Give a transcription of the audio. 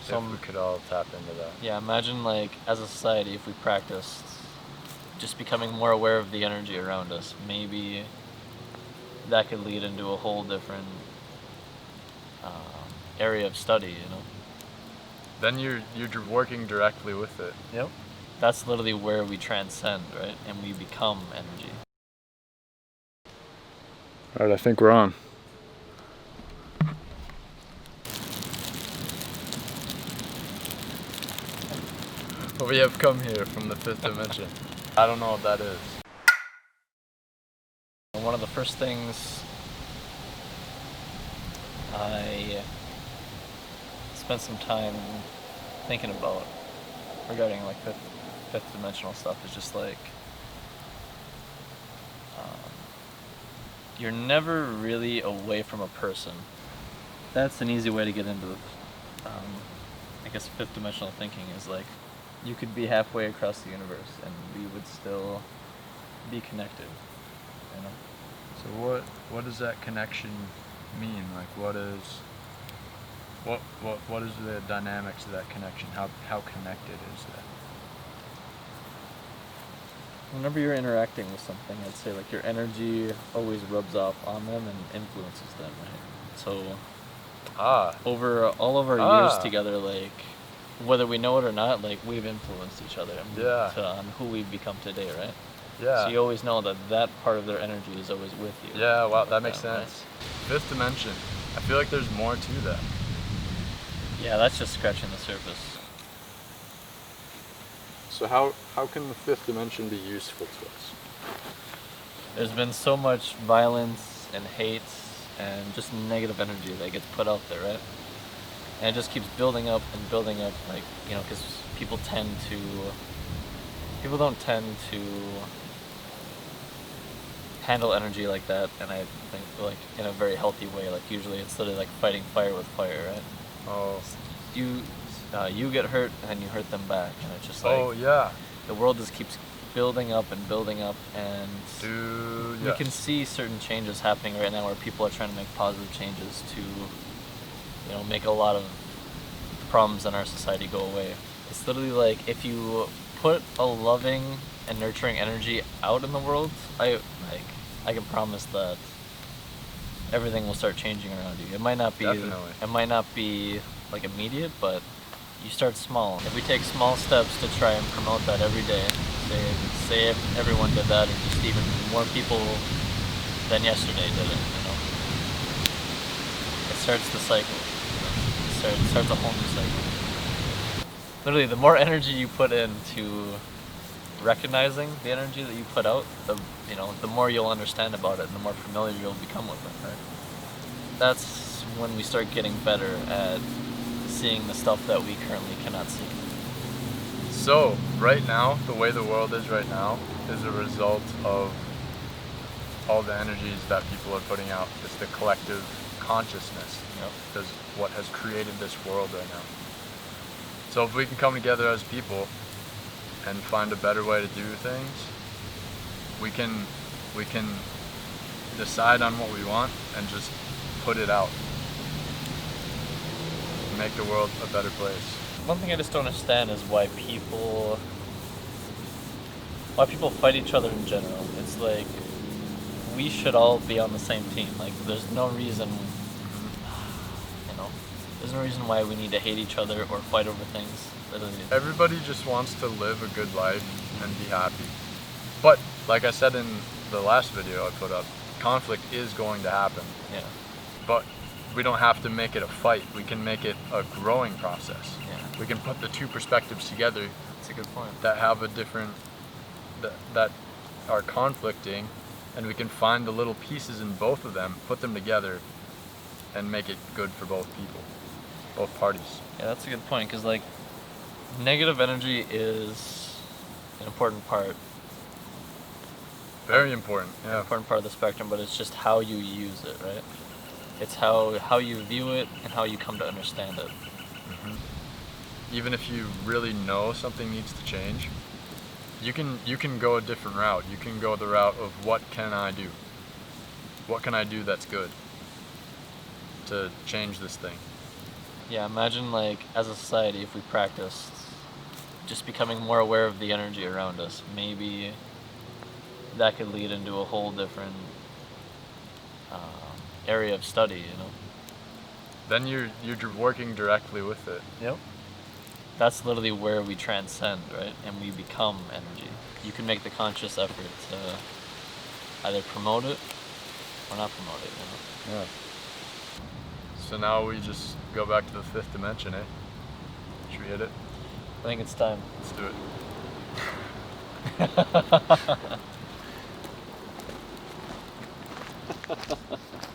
If we could all tap into that. Yeah, imagine like as a society if we practiced just becoming more aware of the energy around us. Maybe that could lead into a whole different area of study, you know? Then you're working directly with it. Yep. That's literally where we transcend, right? And we become energy. All right, I think we're on. We have come here from the fifth dimension. I don't know what that is. One of the first things I spent some time thinking about regarding like fifth dimensional stuff is just like you're never really away from a person. That's an easy way to get into I guess fifth dimensional thinking is like you could be halfway across the universe and we would still be connected, you know? So what does that connection mean? Like what is the dynamics of that connection? How connected is that? Whenever you're interacting with something, I'd say like your energy always rubs off on them and influences them, right? So over all of our years together, like whether we know it or not, like we've influenced each other on who we've become today, right? Yeah. So you always know that part of their energy is always with you. Yeah, wow, that makes sense. Right? Fifth dimension. I feel like there's more to that. Yeah, that's just scratching the surface. So how can the fifth dimension be useful to us? There's been so much violence and hate and just negative energy that gets put out there, right? And it just keeps building up and building up, like, you know, because people don't tend to handle energy like that, and I think like in a very healthy way. Like usually it's literally like fighting fire with fire, right? Oh. You get hurt and you hurt them back, and it's just like the world just keeps building up and building up, and we can see certain changes happening right now where people are trying to make positive changes to, you know, make a lot of problems in our society go away. It's literally like if you put a loving and nurturing energy out in the world, I can promise that everything will start changing around you. It might not be like immediate, but you start small. If we take small steps to try and promote that every day, say if everyone did that, or just even more people than yesterday did it, you know, it starts the cycle. It starts a whole new cycle. Literally, the more energy you put into recognizing the energy that you put out, the more you'll understand about it, and the more familiar you'll become with it. Right? That's when we start getting better at seeing the stuff that we currently cannot see. So right now, the way the world is right now is a result of all the energies that people are putting out. It's the collective consciousness. Is what has created this world right now. So if we can come together as people and find a better way to do things, we can decide on what we want and just put it out. Make the world a better place. One thing I just don't understand is why people fight each other in general. It's like we should all be on the same team. Like there's no reason why we need to hate each other or fight over things. Everybody just wants to live a good life and be happy. But like I said in the last video I put up, conflict is going to happen. Yeah. But we don't have to make it a fight. We can make it a growing process. Yeah. We can put the two perspectives together. That's a good point. That have a different, that are conflicting, and we can find the little pieces in both of them, put them together, and make it good for both people, both parties. Yeah, that's a good point, because like negative energy is an important part. Very important. Yeah. Important part of the spectrum, but it's just how you use it, right? It's how you view it and how you come to understand it. Mm-hmm. Even if you really know something needs to change, you can go a different route. You can go the route of what can I do? What can I do that's good to change this thing? Yeah, imagine like as a society if we practiced just becoming more aware of the energy around us. Maybe that could lead into a whole different area of study, you know? Then you're working directly with it. Yep. That's literally where we transcend, right? And we become energy. You can make the conscious effort to either promote it or not promote it, you know? Yeah. So now we just go back to the fifth dimension, eh? Should we hit it? I think it's time. Let's do it.